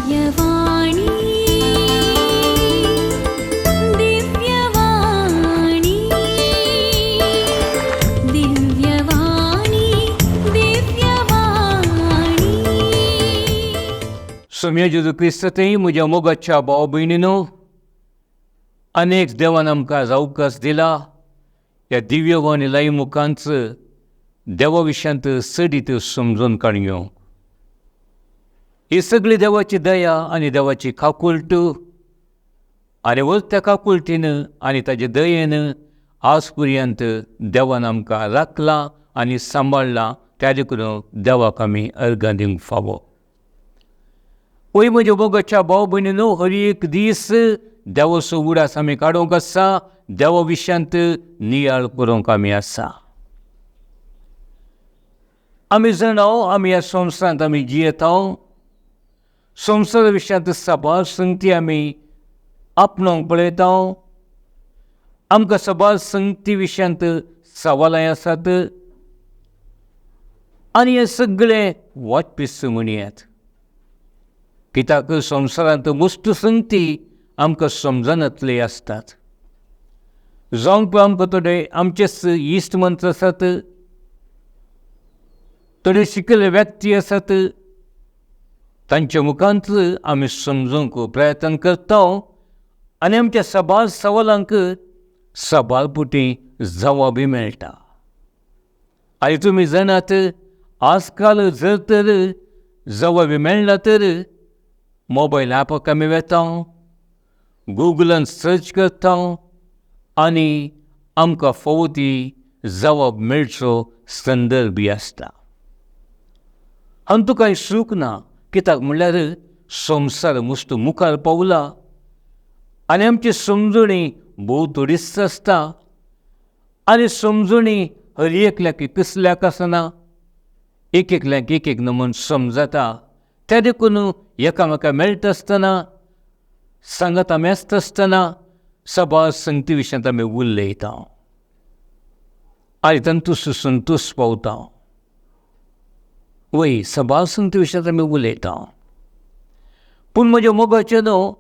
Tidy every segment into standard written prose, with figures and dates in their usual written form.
दिव्यवाणी दिव्यवाणी दिव्यवाणी दिव्यवाणी सम्या जेजू क्रिस्ततय म्हज्या मोगाच्या भाव भयणीनो, अनेक देवान आमकां जावकास दिला. ह्या दिव्यवाणी लाई मुखांच देवा विशयांत सडीत समजून काडयो. ही सगळी देवाची दया आनी देवाची काकुळट, आनी वच त्या काकुळटीन आनी ताचे दयेन आज पर्यंत देवान आमकां राखला आनी सांबाळला. ताजे करून देवाक आमी अर्गां दिवंक फावो. पळय म्हज्या मोगाच्या भाव भयणीनो, हर एक दीस देवाचो उडास आमी काडूंक आसा. देवा विशयांत नियाळ करूंक आमी आसा. आमी जाणा आमी ह्या संवसारांत आमी जियेता. संवसारा विशयांत सबार संगती आमी आपणावंक पळयता. आमकां सबार संगती विशयांत सवालाय आसात आनी हे सगळे वाटपिस म्हणयात. कित्याक संवसारांत वस्तू संगती आमकां समजनातले आसतात. जावं पळय आमकां थोडे आमचेच इश्ट मंत्र आसात, थोडे शिकिल्ले व्यक्ती आसात, तांच्या मुखांत आमी समजूंक प्रयत्न करता आनी आमच्या सबार सवालांक सबारपुटी जवाबय मेळटा. आनी तुमी जाणात, आजकाल जर तर जवाबी मेळना तर मोबायल ॲपाक आमी वेता, गुगलान सर्च करता आनी आमकां फावो ती जवाब मेळचो संदर्भ आसता. हातूंत कांय चूक ना, कित्याक म्हणल्यार संवसार मस्त मुखार पावला आनी आमची समजुणी भोव थोडीच आसता. आनी समजुणी हर एकल्याक कसल्याक आसना, एक एकल्याक एक एक नमून समजता. त्या देखून एकामेका मेळटा आसतना, सांगात आमी आसता आसतना सबार संगती विशयांत आमी उलयता आनी तातूंत संतोश पावता. वय सबार संगती विशयांत आमी उलयता. पूण म्हज्या मोगाचे न्हू,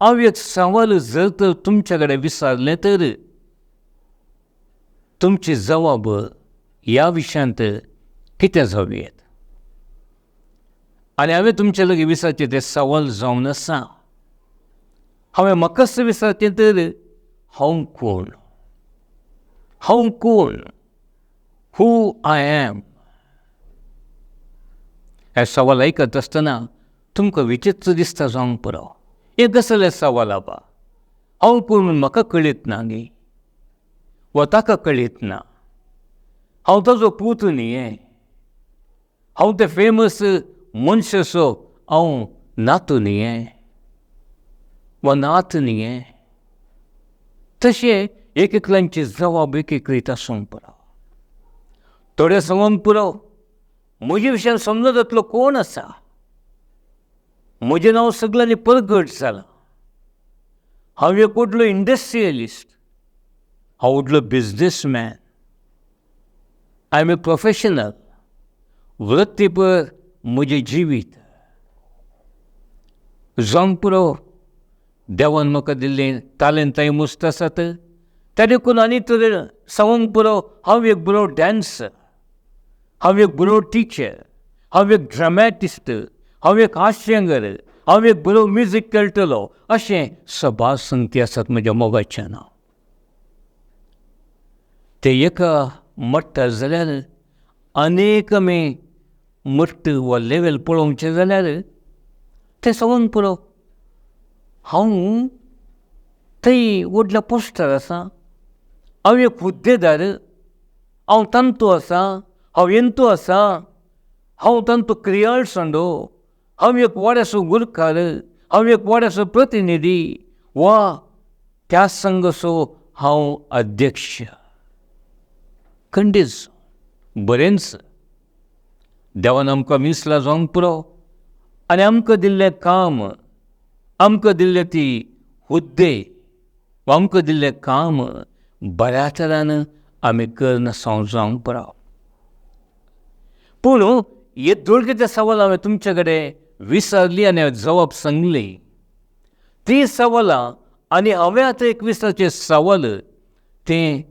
हांव एक सवाल जर तर तुमचे कडेन विचारलें तर तुमचे जवाब ह्या विशयांत कितें जावयेत? आनी हांवें तुमचे लागीं विचारचें तें सवाल जावन आसा. हांवें म्हाकाच विचारचें तर हांव कोण? हांव कोण? हू आय एम? हे सवाल आयकत आसतना तुमकां विचित्र दिसता जावंक पुरो. हें कसलें सवाल आबा? हांव कोण म्हूण म्हाका कळीत ना न्ही, वा ताका कळीत ना. हांव ताजो पूत न्ही. हांव तें फेमस मनश असो हांव नातू न्ही, वा नात न्ही. तशें एक एकल्यांचे जवाब एक एक रीत आसूंक पुरो. थोडे सांगूंक पुरो म्हजे विशयान समजत जातलो कोण आसा. म्हजें नांव सगळ्यांनी परगट जालां. हांव एक व्हडलो इंडस्ट्रियलिस्ट. हांव व्हडलो businessman. I am a professional. वृत्तीपर म्हजें जिवीत. जावंक पुरो देवान म्हाका दिल्लें तालंताय मस्त आसात. त्या देखून आनी तर सांगूंक पुरो हांव एक बरो डॅन्सर, हांव एक बरो टिचर, हांव एक ड्रामॅटिस्ट, हांव एक हास्यंगर, हांव एक बरो म्युजीक खेळटलो. अशें सबार संगती आसात म्हज्या मोगाच्या नांव. ते एका मट्टार जाल्यार अनेक आमी मट्ट वा लेवल पळोवचें जाल्यार तें सांगूंक पुरो हांव थंय व्हडल्या पोस्टार आसा. हांव एक हुद्देदार. हांव तांतो आसा, हांव येंतो आसा, हांव तांतो क्रियाळ सांडो, हांव एक व्हडासो गुरकार, हांव एक व्हडासो प्रतिनिधी, वा त्या संघाचो हांव अध्यक्ष. खंडीच बरेंच देवान आमकां मिसला जावंक पुरो आनी आमकां दिल्लें काम, आमकां दिल्ले ती हुद्दे, वा आमकां दिल्लें काम बऱ्या तरान आमी करना जावंक पुरो. पूण हे दोळगेचे सवाल हांवें तुमचे कडेन विसरली आनी जबाब सांगली. ती सवालां आनी हांवें आतां एक विसराचे सवाल तें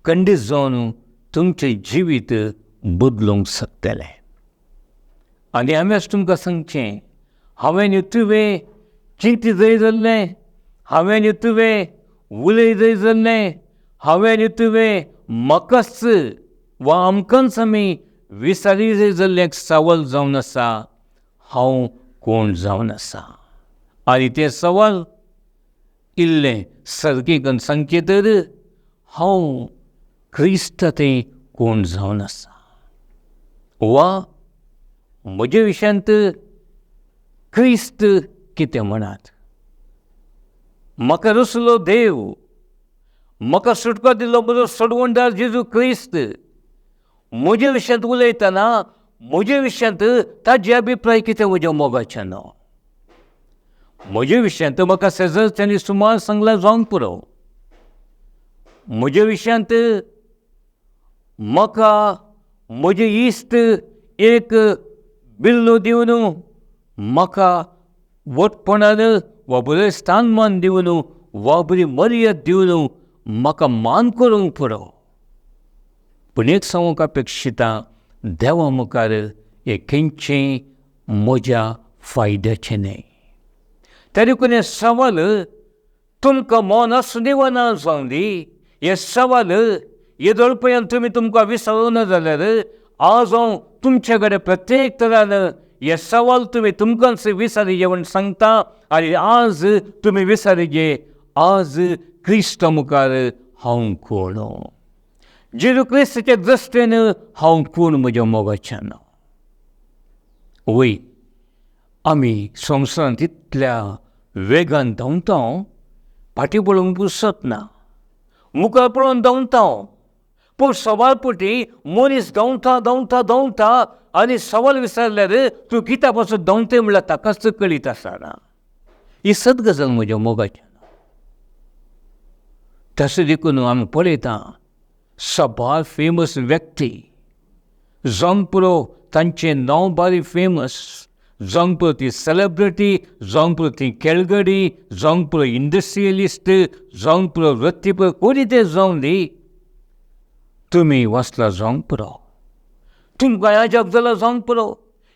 खंडीत जावन तुमचें जिवीत बदलूंक शकतलें. आनी हांवें अशें तुमकां सांगचें, हांवें न्ही तुवें चिंती जंय जाल्लें, हांवें न्ही तुवें उलय जंय जाल्लें, हांवें न्ही तुवें म्हाकाच वा आमकांच आमी विचारी जंय जाल्लें एक सवाल जावन आसा, हांव कोण जावन आसा. आनी तें सवाल इल्लें सारकें करून सांगचें तर हांव क्रिस्त तें कोण जावन आसा. वा म्हज्या विशयांत क्रिस्त कितें म्हणात. म्हाका रचलो देव, म्हाका सुटको दिल्लो म्हजो सोडवणदार जेजू क्रिस्त, म्हज्या विशयांत उलयतना म्हज्या विशयांत ताजे अभिप्राय कितें म्हज्या मोगाचें न्हू. म्हज्या विशयांत म्हाका शेजारच्यांनी सुमार सांगल्यार जावंक पुरो. म्हज्या विशयांत म्हाका म्हजे इश्ट एक बिल्लो दिवन, म्हाका वटपणान वा बरें स्थानमान दिवन वा बरी मर्याद दिवन म्हाका मान करूंक पुरो. पूण एक सांगूंक अपेक्षिता, देवा मुखार हें खंयचें म्हज्या फायद्याचें न्हय. तरीकून हे सवाल तुमकां मोन आसूंदी वा ना जावं दी, हे सवाल येदोळपयान तुमकां विसरूं जाल्यार आज हांव तुमचे कडेन प्रत्येक तरान हे सवाल तुमकांच विचारिजे म्हूण सांगता. आनी आज तुमी विचारिजे, आज क्रिस्ता मुखार हांव कोण. जेजू क्रिस्ताचे दृश्टेन हांव कोण म्हज्या मोगाच्यान. वय आमी संवसारांत इतल्या वेगान धांवता, फाटीं पळोवंक फुरसत ना, मुखार पळोवन धांवता. पूण सवालपोटी मनीस धांवता धांवता धांवता आनी सवाल विचारल्यार तूं कित्या पासून धांवतय म्हणल्यार ताकाच कळीत आसना. ही सत गजाल म्हज्या मोगाच्यान. तशें देखून आमी पळयता सबार फेमस व्यक्ती जावंक पुरो तांचें नांव बारी फेमस, जावंक पुरो ती सेलेब्रिटी, जावंक पुरो ती खेळगडी, जावंक पुरो इंडस्ट्रियलिस्ट, जावंक पुरो वृत्तीपर, कोणी ते जावं दी, तुमी वाचला जावंक पुरो, तुमकां अजाप जालां जावंक पुरो,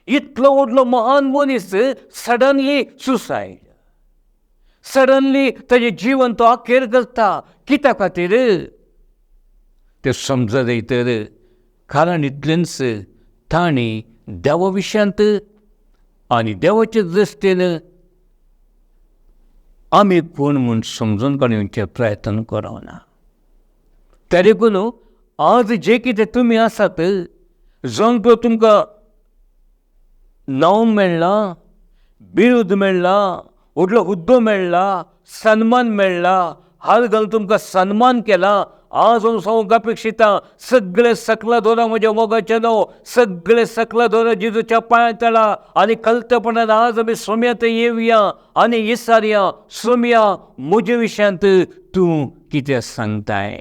इतलो व्हडलो महान मनीस सडनली सुसायड, सडनली ताजें जिवन तो आखेर करता. कित्या खातीर तें समजत तर कारण इतलेंच ताणी देवा विशयांत आनी देवाचे दृश्टेन आमी कोण म्हूण समजून काडुचे प्रयत्न करोना. तरीकून आज जे कितें तुमी आसात, जावंक तो तुमकां नांव मेळ्ळां, बिरूद मेळ्ळां, व्हडलो हुद्दो मेळ्ळा, सन्मान मेळ्ळा, हार घालून तुमकां सन्मान केला, आज हांव सांगूंक अपेक्षिता, सगळे सकला दोरा म्हज्या मोगाचे न्हू, सगळे सकला दोरा जेजूच्या पांयां तळा. आनी कलतपणान आज आमी सोम्या थंय येवया आनी विचारया, सोम्या म्हज्या विशयांत तूं कितें सांगताय.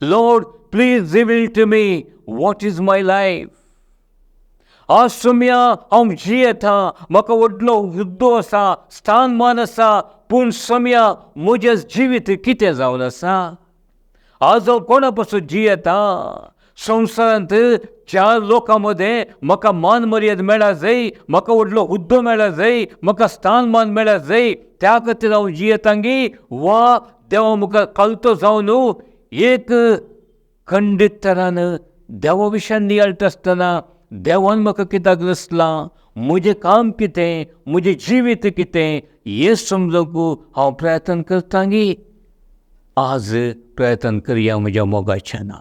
Lord, please reveal to me what is my life. आज सोम्या हांव जियेता, म्हाका व्हडलो हुद्दो आसा, स्थानमान आसा, पूण सोम्या म्हजें जिवीत कितें जावन आसा. आज हांव कोणा पासून जियेता. संवसारांत चार लोकां मदें म्हाका मान मर्याद मेळ्ळा जाय, म्हाका व्हडलो हुद्दो मेळ्ळा जाय, म्हाका स्थानमान मेळ्ळा जाय, त्या खातीर हांव जियेता गी, वा देवा मुखार कलतो जावन एक खंडीत तरान देवा विशयान नियाळटा आसतना देवान म्हाका कित्याक रचलां, म्हजें काम कितें, म्हजें जिवीत कितें, हें समजूंक हांव प्रयत्न करतां गी. आज प्रयत्न करया म्हज्या मोगाच्यान.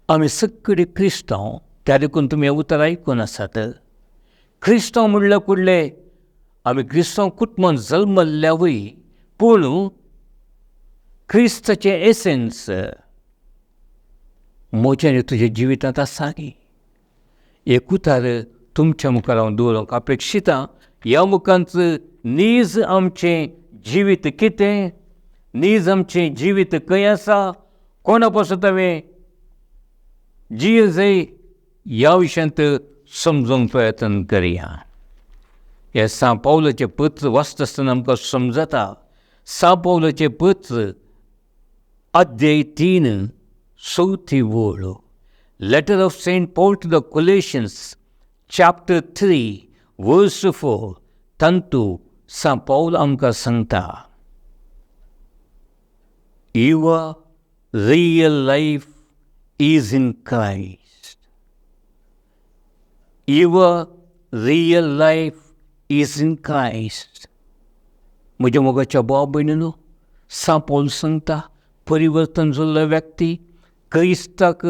आमी सगळे क्रिस्तांव, त्या देखून तुमी हें उतर आयकून आसात. क्रिस्तांव म्हणल्या फुडलें आमी क्रिस्तांव कुटुंबांत जल्मल्ल्या वय, पूण क्रिस्ताचें एसेन्स म्हज्या आनी तुज्या जिवितांत आसा गी. एक उतार तुमच्या मुखार हांव दवरूंक अपेक्षिता. ह्या मुखांच नीज आमचें जिवीत कितें, नीज आमचें जिवीत खंय आसा, कोणा पासून हांवें जिये जाय, ह्या विशयांत समजूंक प्रयत्न करया. हे सा पावलाचें पत्र वाचता आसतना आमकां समजता. सा पावलाचें पत्र अध्याय 3 चवथी ओळ. Letter of Saint Paul to the Colossians chapter 3 verse 4. तांतू सा पावल आमकां सांगता, your real life is in Christ. Your real life is in Christ. म्हज्या मोगाच्या भाव भयणीनो, सा पावल सांगता, परिवर्तन जाल्लो व्यक्ती, क्रिस्ताक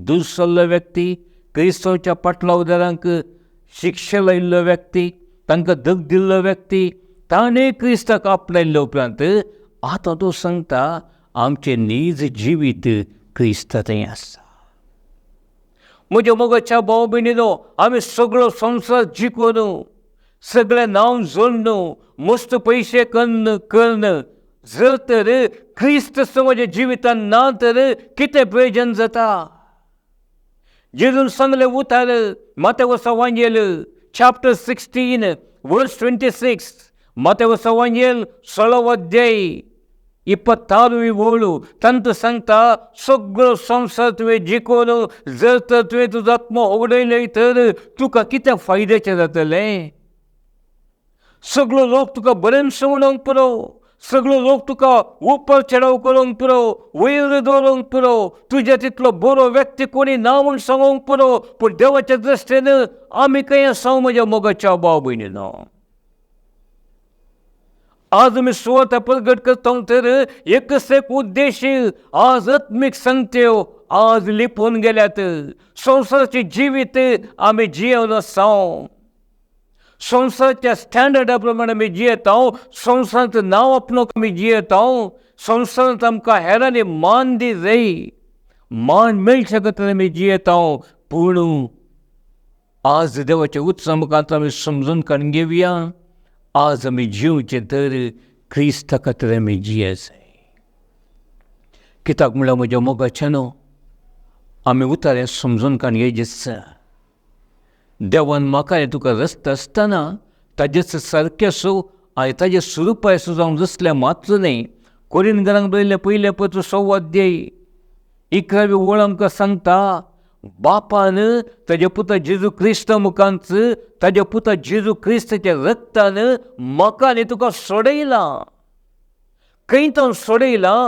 दुसरलो व्यक्ती, क्रिस्तांच्या पाटलावदारांक शिक्षा लायिल्लो व्यक्ती, तांकां दग दिल्लो व्यक्ती, ताणें क्रिस्ताक आपणायल्ल्या उपरांत आतां तो सांगता आमचें नीज जिवीत क्रिस्तांतय आसा. म्हज्या मोगाच्या भाव भयणीनो, आमी सगळो संवसार जिखून, सगळें नांव जोडून, मस्त पयशे करून जर तर क्रिस्त म्हज्या जिवितांत ना तर कितें प्रयोजन जाता. जेजून सांगलें उतार मातेवसा वांजेल चॅप्टर 16 वर्स 26. मातेवसा वांजेल 16 अध्याय 26वी ओळ. तांतू सांगता, सगळो संवसार तुवें जिखून जर तर तुवें तुजो आत्मो होगडयलो तर तुका कितें फायद्याचें जातलें. सगळो लोक तुका बरें म्हणूंक पुरो, सगळो लोक तुका उपर चडाव करूंक पुरो, वयर दवरूंक पुरो, तुजे तितलो बरो व्यक्ती कोणी ना म्हूण सांगूंक पुरो. पूण देवाच्या दृश्टीन आमी खंय आसा म्हज्या मोगाच्या भाव भयणीनो. आज आमी सुवात प्रगट करता तर एकच एक उद्देश, आज आत्मीक संगत्यो आज लिपून गेल्यात. संवसाराचें जिवीत आमी जियेवन आसा. संवसाराच्या स्टँडर्डा प्रमाणे आमी जियेता. संवसारांत नांव आपणाक आमी जियेता. संवसारांत आमकां हेरांनी मान दी जाय, मान मेळचे खातीर आमी जियेता. पूण आज देवाच्या उत्सव मुखांत आमी समजून काडून घेवया, आज आमी जिवचें तर क्रिस्ता खातीर आमी जिये जाय. कित्याक म्हळ्यार म्हज्या मोगाच्यानो, आमी उतारें समजून काडून घेवचें आसा. देवान म्हाका हें तुका रस्त आसतना ताजेच सारकें सो आनी ताजे स्वरुपाय सो जावं जसलें मात्र न्ही. कोरिंथांक बरयल्लें पयलें पत्र 6 अध्याय 11वी ओळ आमकां सांगता, बापान ताजे पुता जेजू क्रिस्ता मुखांच, ताजे पुता जेजू क्रिस्ताच्या रक्तान म्हाका आनी तुका सोडयलां. खंय तो सोडयलां?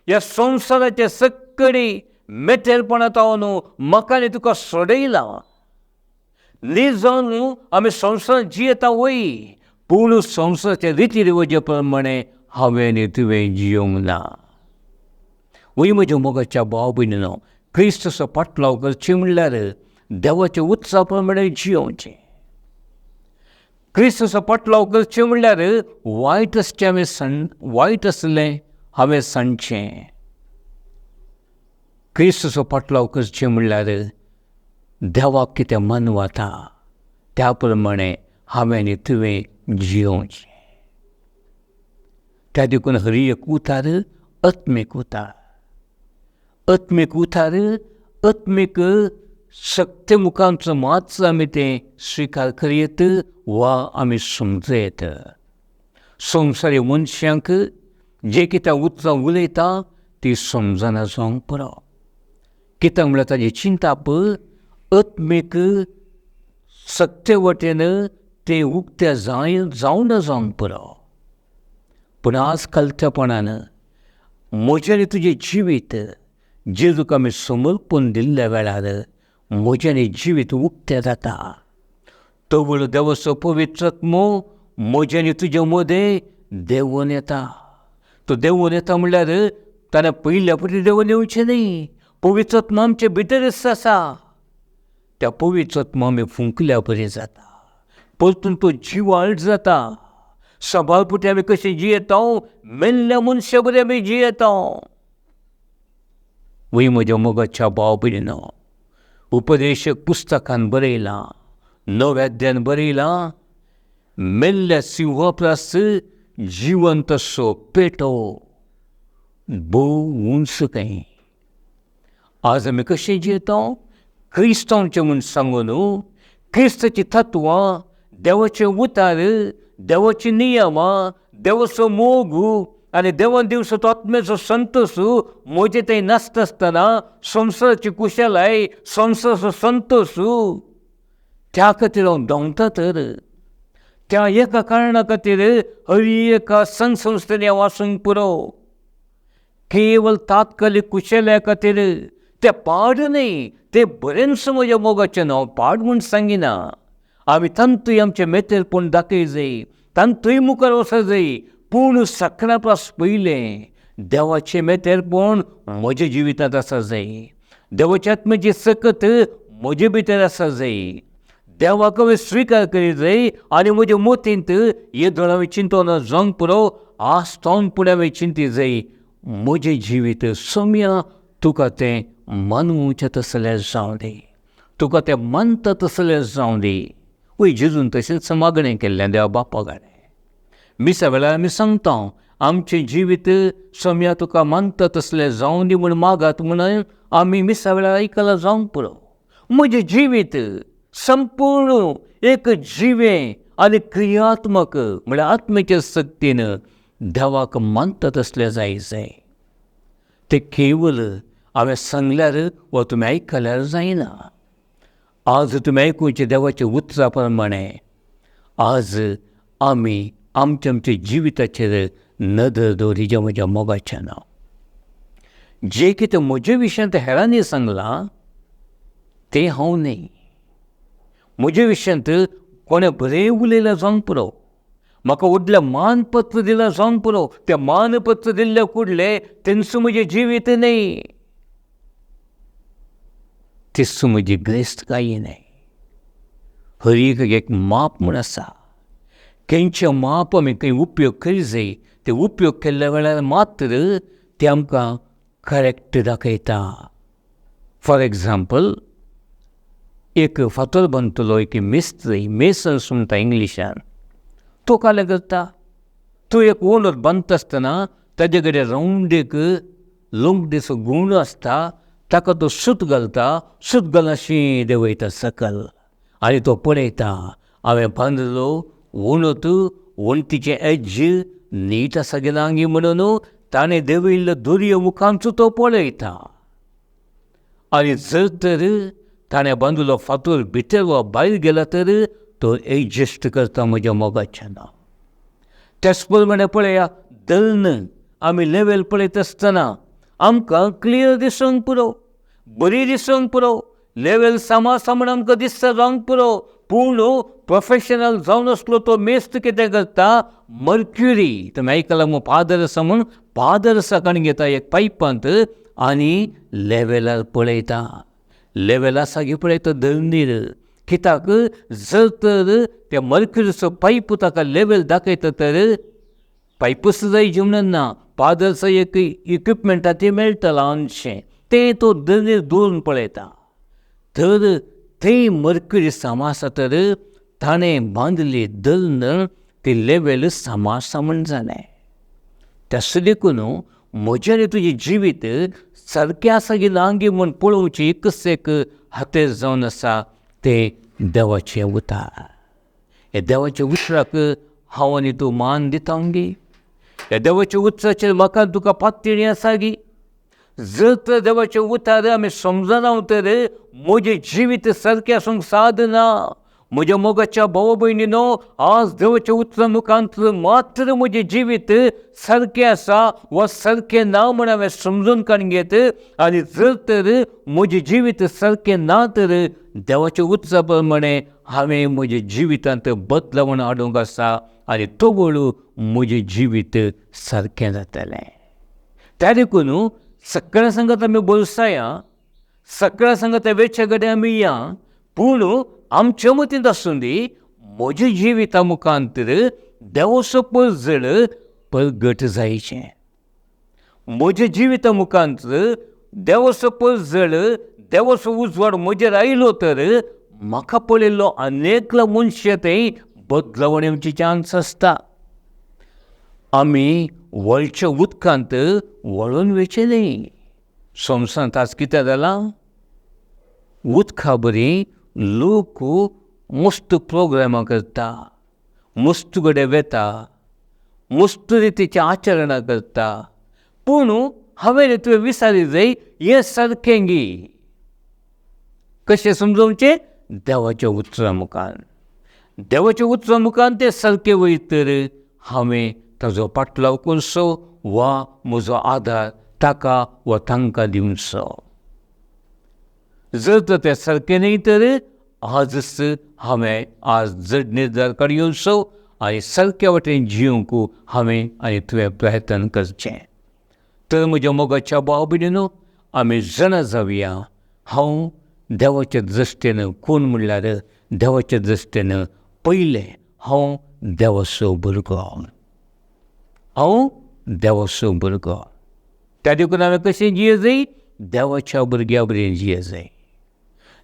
ह्या संवसाराच्या सक्कडी मेटेरपणांत न्हू, म्हाका आनी तुका सोडयलां. न्ही जावन आमी संवसारांत जियेता वय, पूण संवसाराच्या रिती रिवाजा प्रमाणे हांवें आनी तुवें जियोंक ना. वय म्हज्या मोगाच्या भाव भयणीनो, क्रिस्ताचो पाटलाव करचें म्हणल्यार देवाच्या उत्सवा प्रमाणे जियोवचें. क्रिस्ताचो पाटलाव करचें म्हणल्यार वायट आसलें हांवें सांडचें. क्रिस्ताचो पाटलाव करचें म्हणल्यार देवाक कितें मन वता त्या प्रमाणे हांवें आनी तुवें जियोवचें. त्या देखून हरी एक उतार आत्मीक उतार. आत्मीक उतार, आत्मीक सत्य मुखांचो मात्र आमी तें स्विकार करयत वा आमी समजयत. संवसारी मनशांक जे कितें उत्सव उलयता ती समजना जावंक पुरो. कित्याक म्हळ्यार ताजी चिंता पळय, आत्मीक सत्य वटेन तें उक्तें जावं जावंक पुरो. पूण आज कालच्यापणान म्हजें आनी तुजें जिवीत जेजूक आमी समर्पण दिल्ल्या वेळार म्हजें आनी जिवीत उक्तें जाता. तो वेळ देवाचो पवित्र आत्मो म्हजें आनी तुजे मदें देंवून येता. तो देंवून येता म्हणल्यार ताणें पयल्या फावटी देंवून येवचें न्ही. पवित्र आत्मा आमचे भितरच आसा. त्या पवित्र आत्मा आमी फुंकल्या बरें जाता. परतून तो जिवाळ जाता. सबालपुटी आमी कशें जियेता, मेल्ल्या मनशा बरें आमी जियेता. वय म्हज्या मोगाच्या भाव भयणीनो, उपदेशक पुस्तकान बरयलां, नव्या अध्यायान बरयलां, मेल्ल्या सिंहाप्रास जिवंत असो पेटो भोव उंच खंय. आज आमी कशें जियेता? क्रिस्तांवचें म्हूण सांगून क्रिस्ताची तत्वां, देवाचे उतार, देवाची नियमां, देवाचो मोग आनी देवान दिवचो तो आत्म्याचो संतोश म्हजे थंय नासतना संवसाराची कुशलाय, संवसाराचो संतोश त्या खातीर हांव धांवता तर त्या एका कारणा खातीर हर एका संस्थेनी हांव वाचूंक पुरो. केवळ तात्कालीक कुशल्या खातीर ते पाड न्ही, ते बरेंच म्हज्या मोगाचें हांव पाड म्हूण सांगिना. आमी तांतूय आमचें मेतेरपण दाखय जाय, तांतूय मुखार वचूंक जाय, पूण सकाळ पास पयलें देवाचें मेतेरपण म्हज्या जिवितांत आसा जाय. देवाच्या आत्म्याची सकत म्हजे भितर आसा जाय. देवाक हांवें स्विकार करीत जाय आनी म्हज्या मोतींत येदोळावें चिंतन जावंक पुरो. आसतोन पूण हांवें चिंतीत जाय, म्हजें जिवीत सोम्या तुका तें मानूचें तसलें जावं दी, तुका तें मानता तसलें जावं दी. वय जेजून तशेंच मागणें केल्लें देवा बापा गाणें. मिसा वेळार आमी सांगता आमचें जिवीत सोम्या तुका मानता तसलें जावं दी म्हूण मागात म्हणून आमी मिसा वेळार आयकलां जावंक पुरो. म्हजें जिवीत संपूर्ण एक जिवें आनी क्रियात्मक म्हळ्यार आत्मेच्या सक्तीन देवाक मानता तसलें जाय. तें केवळ हांवें सांगल्यार वा तुमी आयकल्यार जायना. आज तुमी आयकुचें देवाच्या उतरा प्रमाणें आज आमी आमच्या जिविताचेर नदर दवरिचें म्हज्या मोगाचें नांव. जें कितें म्हजे विशयांत हेरांनी सांगलां तें हांव न्ही. म्हजे विशयांत कोणें बरें उलयलां जावंक पुरो, म्हाका व्हडलें मानपत्र दिलां जावंक पुरो, तें मानपत्र दिल्ले फुडलें तेंच म्हजें जिवीत न्ही, तेच म्हजी ग्रेस्तकाय न्ही. हर एक माप म्हूण आसा. खंयचें माप आमी खंय उपयोग करीत जाय, ते उपयोग केल्ल्या वेळार मात्र ते आमकां करेक्ट दाखयता. फॉर एग्जाम्पल एक फातर बांदतलो, एक मिस्त्री, मेसन्स म्हणटा इंग्लिशान, तो कालें करता. तो एक ओनर बांदता आसतना ताजे कडेन रावंड एक लोंगडेचो गुण आसता, ताका तो सूत घालता, सूत घालून अशी देंवयता सकल आनी तो पळयता हांवें बांदलो वणत, वणटीचें एज नीट आसा गे नांगी म्हणून ताणें देंवयल्लो दोरयो मुखांचो तो पळयता. आनी जर तर ताणें बांदिल्लो फातर भितर वा भायर गेला तर तो एडजस्ट करता म्हज्या मोगाचें नांव. त्याच प्रमाणें पळया, दळण आमी लेवल पळयत आसतना आमकां क्लियर दिसूंक पुरो, बरी दिसूंक पुरो, लेवल सामासा म्हूण आमकां दिसता जावंक पुरो. पूण प्रोफेशनल जावन आसलो तो मेस्त कितें करता, मर्क्युरी तुमी आयकलां मग पादर आसा म्हूण, पादर साकण घेता एक पायपांत आनी लेवलार पळयता. लेवल आसा गे पळयता दळणीर. कित्याक जर तर त्या मर्क्युरीचो पायप ताका लेवल दाखयता तर पायपच जाय म्हणून ना, पादरचो एक इक्विपमेंटा तें मेळटा ल्हानशें, तें तो दळणीर दवरून पळयता. तर थंय मर्क्युरी सामासा तर ताणें बांदली दळण ती लेवल सामासा म्हूण जालें. तशें देखून म्हजें आनी तुजें जिवीत सारकें आसा की ना गे म्हूण पळोवचें एकच एक हातेर जावन आसा तें देवाचें उतार. हे देवाच्या उतराक हांव आनी तूं मान दिता गे. ह्या देवाच्या उतराचेर म्हाका तुका पातळी आसा गी. जर तर देवाचें उतार आमी समजना तर म्हजें जिवीत सारकें आसूंक साद ना. म्हज्या मोगाच्या भाव भयणीनो, आज देवाच्या उतरा मुखांत मात्र म्हजें जिवीत सारकें आसा वा सारकें ना म्हूण हांवें समजून काडून घेत. आनी जर तर म्हजें जिवीत सारकें ना तर देवाच्या उतरा प्रमाणें हांवें म्हज्या जिवितांत बदलावण हाडूंक आसा आनी तो वळू म्हजें जिवीत सारकें जातलें. त्या देखून सकाळ सांगत आमी बोलसाया, सकाळ सांगत वेचे कडेन आमी या, पूण आमच्या मतींत आसूं दी म्हज्या जिविता मुखांतर देवाचो पळजड परगट जायचें. म्हज्या जिविता मुखांतर देवाचो पळजड, देवाचो उजवाड म्हजेर आयलो तर म्हाका पळयल्लो अनेकल्या मनशां थंय बदलावण येवची चान्स आसता. आमी वळच्या उदकांत वळून वयचें न्ही. संवसारांत आज कितें जालां, उदका बरी लोक मस्त प्रोग्रामां करता, मस्त कडेन वेता, मस्त रितीचें आचरणां करता, पूण हांवें तुवें विचारी जाय हें सारकें गी. कशें समजोवचें? देवाच्या उतरां मुखार. देवाच्या उतरां मुखार तें सारकें वयत तर हांवें ताजो पाटलाव करचो वा म्हजो आदार ताका वा तांकां दिवचो. जर तर तें सारकें न्ही तर आजच हांवें आज जड निर्धार काडयोचो आनी सारक्या वाटेन जियोंक हांवें आनी तुवें प्रयत्न करचें. तर म्हज्या मोगाच्या भाव भयणीनो, आमी जाणा जावया, हांव देवाच्या दृश्टेन कोण म्हणल्यार देवाच्या दृश्टेन पयलें हांव देवाचो भुरगो. हांव देवाचो भुरगो. त्या देखून हांवें कशें जियें जाय? देवाच्या भुरग्या बरें जियें जाय.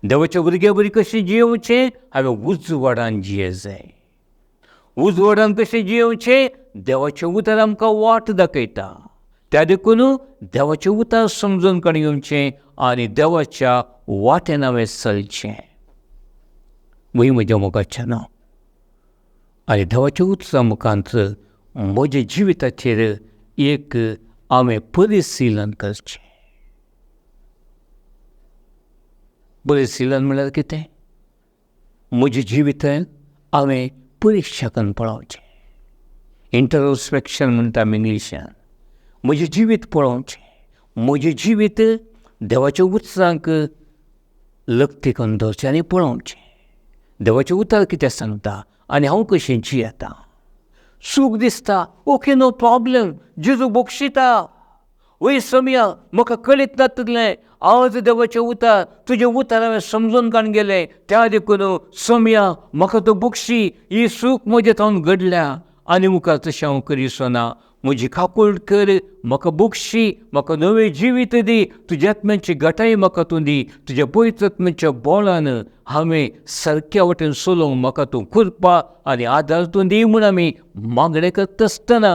देवाच्या भुरग्या बरी कशें जियोवचें? हांवें उजवाडान जियें जाय. उजवाडान कशें जियोवचें? देवाचें उतर आमकां वाट दाखयता. त्या देखून देवाचें उतर समजून काडयोचें आनी देवाच्या वाटेन हांवें चलचें. वय म्हज्या मोगाच्यानो, आनी देवाच्या उतरां मुखांत म्हज्या जिविताचेर एक हांवें परिशीलन करचें. परिशीलन म्हळ्यार कितें? म्हजें जिवितान हांवें परिक्षा करून पळोवचें. इंट्रोस्पेक्शन म्हणटा आमी इंग्लिशान. म्हजें जिवीत पळोवचें. म्हजें जिवीत देवाच्या उतरांक लक्ती करून दवरचें आनी पळोवचें. देवाचें उतर कितें सांगता आनी हांव कशें जियेतां. सूख दिसता, ओके, नो प्रॉब्लेम, जेजू बक्षिता. वय सोम्या, म्हाका कळीत नासलें, आज देवाचें उतर, तुजें उतर हांवें समजून काडून गेलें. त्या देखून सोम्या, म्हाका तूं बक्षी, ही सूख म्हजे थावन घडल्या आनी मुखार तशें हांव करिसो ना. म्हजी खाकूळ कर, म्हाका बक्षी, म्हाका नवें जिवीत दी, तुज्या आत्म्याची घटाय म्हाका तूं दी. तुज्या पवित्र आत्म्याच्या बोळान हांवें सारक्या वाटेन चलोवंक म्हाका तूं कृपा आनी आदार तूं दी म्हूण आमी मागणें करता आसतना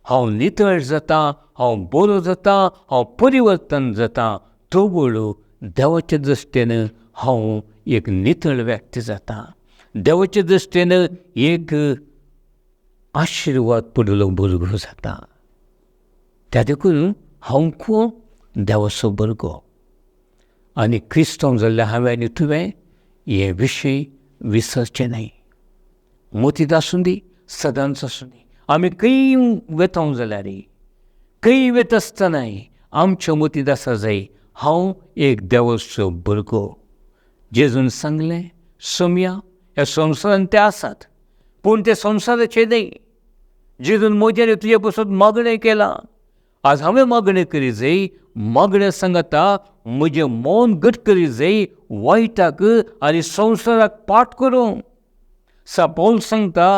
हांव नितळ जातां, हांव बरो जातां, हांव परिवर्तन जातां. तो वळू देवाच्या दृश्टेन हांव एक नितळ व्यक्ती जातां. देवाच्या दृश्टेन एक आशिर्वाद पडिल्लो भुरगो जाता. त्या देखून हांव खूब देवाचो भुरगो. आनी क्रिस्तांव जाल्ल्या हांवें आनी तुवें हे विशय विसरचे न्हय. मतींत आसूं दी, सदांच आसूं दी. आमी खंय वेतांव जाल्यार, खंय वेता आसतनाय आमच्या मतींत आसा जाय, हांव एक देवाचो भुरगो. जेजून सांगलें, सोम्या, ह्या संवसारांत ते आसात, पूण ते संवसाराचे न्हय. जेजून म्हजे आनी तुजे पासून मागणें केलां. आज हांवें मागणें करी जाय. मागणें सांगता म्हजें मौन घट करी जाय वायटाक आनी संवसाराक पाट करूंक. सा पौल सांगता,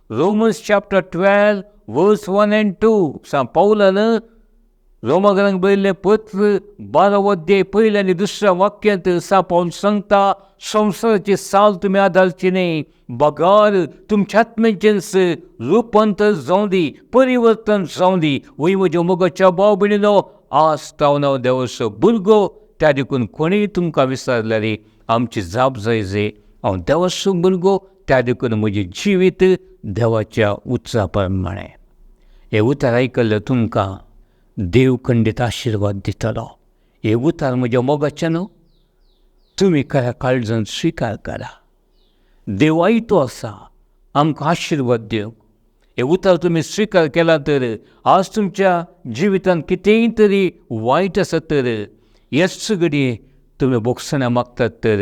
रोमन्स चॅप्टर 12 वर्स 1 and 2. सा पौलान रोमाकारांक बरयल्लें पत्र 12 अध्याय 1 आनी 2 वाक्यांत सा पौल सांगता, संवसाराची साल तुमी आदारची न्ही, बगार तुमच्या आत्म्याचेंच रुपांतर जावं दी, परिवर्तन जावं दी. वय म्हज्या मोगाच्या भाव भयणीनो, आज हांव देवाचो भुरगो. त्या देखून कोणीय तुमकां विचारल्यार आमची जाप जाय जे हांव देवाचो भुरगो. त्या देखून म्हजें जिवीत देवाच्या उतरा प्रमाणें. हे उतर आयकल्ले तुमकां देव खंडीत आशिर्वाद दितलो. हे उतर म्हज्या मोगाच्यानो तुमी खऱ्या काळजान स्विकार करा. देव आयतो आसा आमकां आशिर्वाद दिवंक. हे उतर तुमी स्विकार केला तर आज तुमच्या जिवितांत कितेंय तरी वायट आसा तर हेच घडये तुमी बोगसण्यां मागतात तर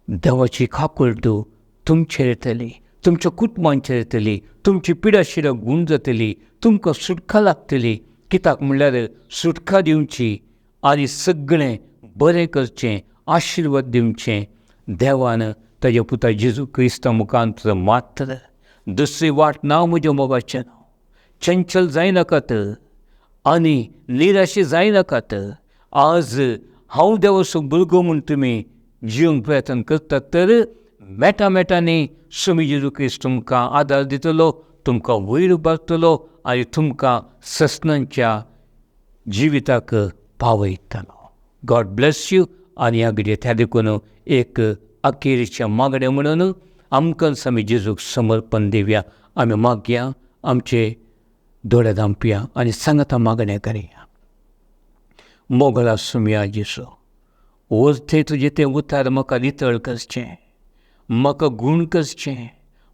देवाची खाकूळ तूं तुमचेर येतली, तुमच्या कुटुंबांचेर येतली, तुमची पिडा शिडा गूण जातली, तुमकां सुटका लागतली. कित्याक म्हणल्यार सुटका दिवची आनी सगळें बरें करचें, आशिर्वाद दिवचें देवान ताच्या पुता जेजू क्रिस्ता मुखांत मात्र. दुसरी वाट ना म्हज्या मोगाचें. चंचल जायनाकात आनी निराशी जायनाकात. आज हांव देवाचो भुरगो म्हूण तुमी जियोंक प्रयत्न करतात तर मेटांनी स्वामी जेजू क्रिस्त तुमकां आदार दितलो, तुमकां वयर उबारतलो आनी तुमकां ससनांच्या जिविताक पावयतलो. God bless you. आनी ह्या घडये त्या देखून एक अखेरच्या मागण्या म्हणून आमकांच आमी जेजूक समर्पण दिवया. आमी मागया, आमचे दोळे धांपया आनी सांगाता मागण्या करया. मोगळा सुमया जेसू, वरते तुजें तें उतार म्हाका नितळ करचें, म्हाका गूण करचें,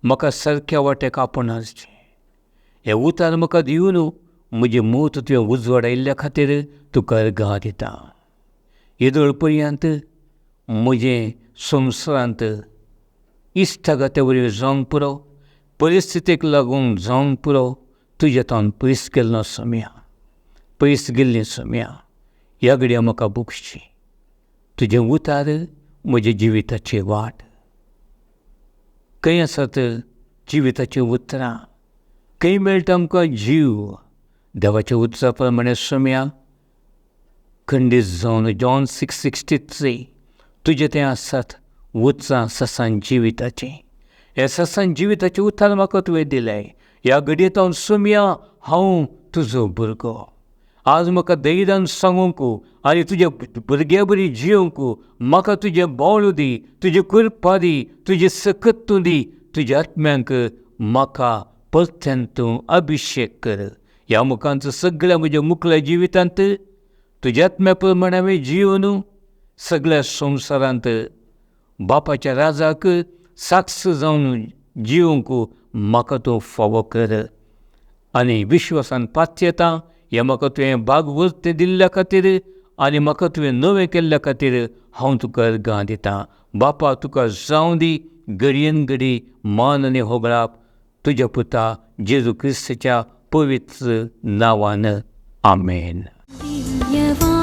म्हाका सारक्या वाटेक आपणारचें. हें उतार म्हाका दिवन म्हजें मूत तुवें उजवाडायिल्ल्या खातीर तुका अर्गां दिता. येदोळ पर्यंत म्हजें संवसारांत इश्टागत्या वरवीं जावंक पुरो, परिस्थितीक लागून जावंक पुरो, तुज्या तावन पयस गेल्लो सुमया, पयस गेल्लीं सुमया, ह्या घडये म्हाका बुकशी. तुजें उतार म्हज्या जिविताची वाट. खंय आसात जिविताचीं उतरां, खंय मेळटा आमकां जीव. देवाच्या उतरा प्रमाणें सुमया, खंडीत जावन जॉन 6:63 तुजें तें आसात उतरां ससान जिविताचीं. हे ससान जिविताचें उतार म्हाका तुवें दिलें. ह्या घडये तावन सुमया, हांव तुजो भुरगो. आज म्हाका धैर्यान सांगूंक आनी तुज्या भुरग्या बरी जियोंक म्हाका तुजें बोवाळ दी, तुजी कृपा दी, तुजी सकत दी. तुज्या आत्म्यांक म्हाका परत्यान तूं अभिशेक कर. ह्या मुखांत सगळ्या म्हज्या मुखल्या जिवितांत तुज्या आत्म्या प्रमाणे हांवें जियोन सगळ्या संवसारांत बापाच्या राजाक साक्ष जावन जियोंक म्हाका तूं फावो कर. आनी विश्वासान पातयेता, हें म्हाका तुवें भागवत दिल्ल्या खातीर आनी म्हाका तुवें नवें केल्ल्या खातीर हांव तुका अर्गां दितां. बापा, तुका जावं दी घडयेन घडी मान आनी होगळाप तुज्या पुता जेजू क्रिस्ताच्या पवित्र नांवान. आमेन. दिव्यवाणी